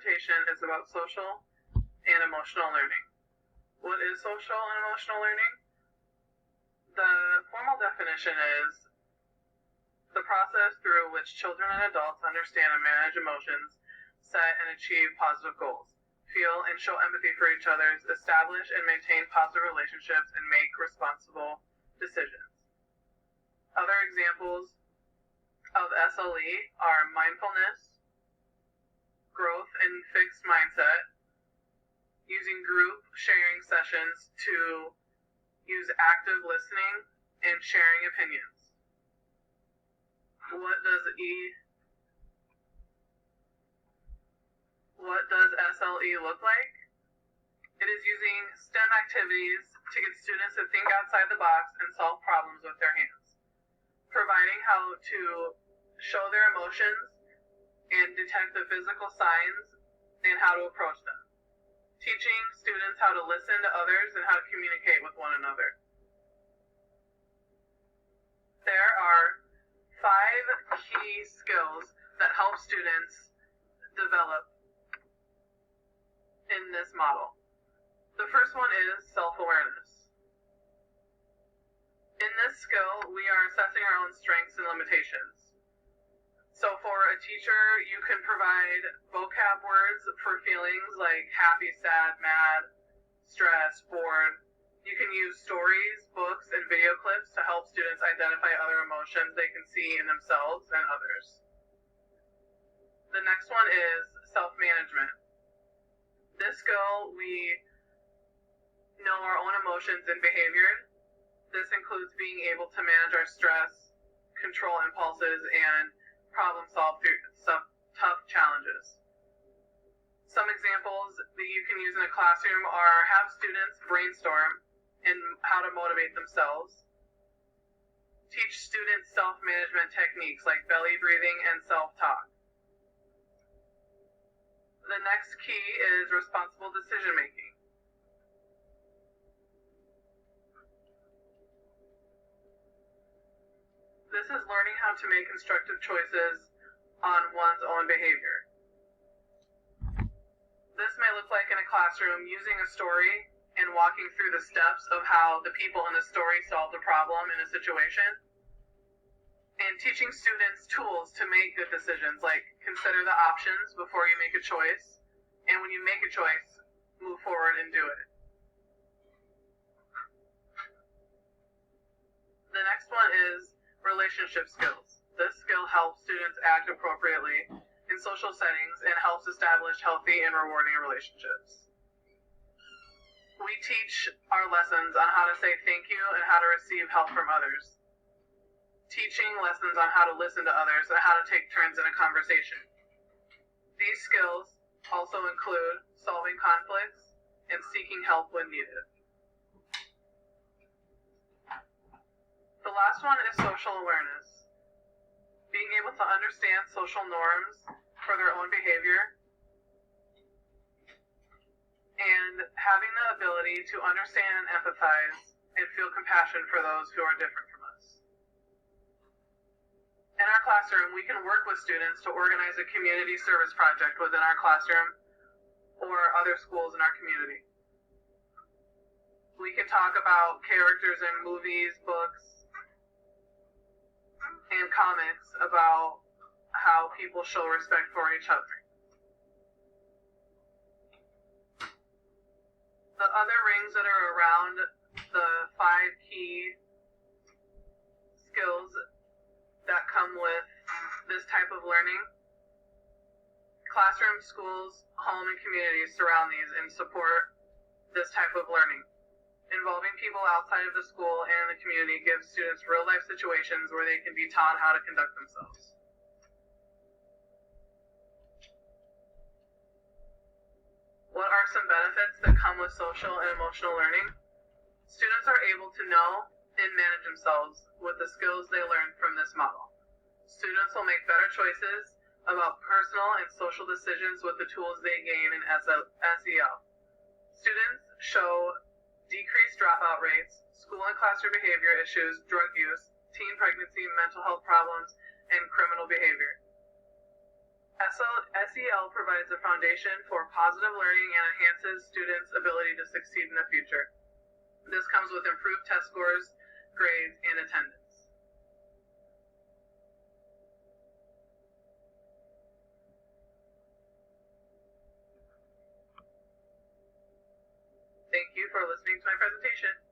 presentation is about social and emotional learning. What is social and emotional learning? The formal definition is the process through which children and adults understand and manage emotions, set and achieve positive goals, feel and show empathy for each other, establish and maintain positive relationships, and make responsible decisions. Other examples of SLE are mindfulness, growth and fixed mindset, using group sharing sessions to use active listening, and sharing opinions. What does SLE look like? It is using STEM activities to get students to think outside the box and solve problems with their hands, providing how to show their emotions and detect the physical signs and how to approach them, teaching students how to listen to others and how to communicate with one another. There are 5 key skills that help students develop in this model. The first one is self-awareness. In this skill, we are assessing our own strengths and limitations. So for a teacher, you can provide vocab words for feelings like happy, sad, mad, stressed, bored. You can use stories, books, and video clips to help students identify other emotions they can see in themselves and others. The next one is self-management. This skill, we know our own emotions and behavior. This includes being able to manage our stress, control impulses, and problem solve through some tough challenges. Some examples that you can use in a classroom are have students brainstorm and how to motivate themselves. Teach students self-management techniques like belly breathing and self-talk. The next key is responsible decision making. This is learning how to make constructive choices on one's own behavior. This may look like in a classroom using a story and walking through the steps of how the people in the story solved a problem in a situation, and teaching students tools to make good decisions, like consider the options before you make a choice, and when you make a choice, move forward and do it. The next one is relationship skills. This skill helps students act appropriately in social settings and helps establish healthy and rewarding relationships. We teach our lessons on how to say thank you and how to receive help from others. Teaching lessons on how to listen to others and how to take turns in a conversation. These skills also include solving conflicts and seeking help when needed. The last one is social awareness. Being able to understand social norms for their own behavior and having the ability to understand and empathize and feel compassion for those who are different from us. In our classroom, we can work with students to organize a community service project within our classroom or other schools in our community. We can talk about characters in movies, books, and comics about how people show respect for each other. The other rings that are around the 5 key skills that come with this type of learning: classroom, schools, home, and communities surround these and support this type of learning. Involving people outside of the school and the community gives students real-life situations where they can be taught how to conduct themselves. What are some benefits that come with social and emotional learning? Students are able to know and manage themselves with the skills they learn from this model. Students will make better choices about personal and social decisions with the tools they gain in SEL. Students show decreased dropout rates, school and classroom behavior issues, drug use, teen pregnancy, mental health problems, and criminal behavior. SEL provides a foundation for positive learning and enhances students' ability to succeed in the future. This comes with improved test scores, grades, and attendance. Thank you for listening to my presentation.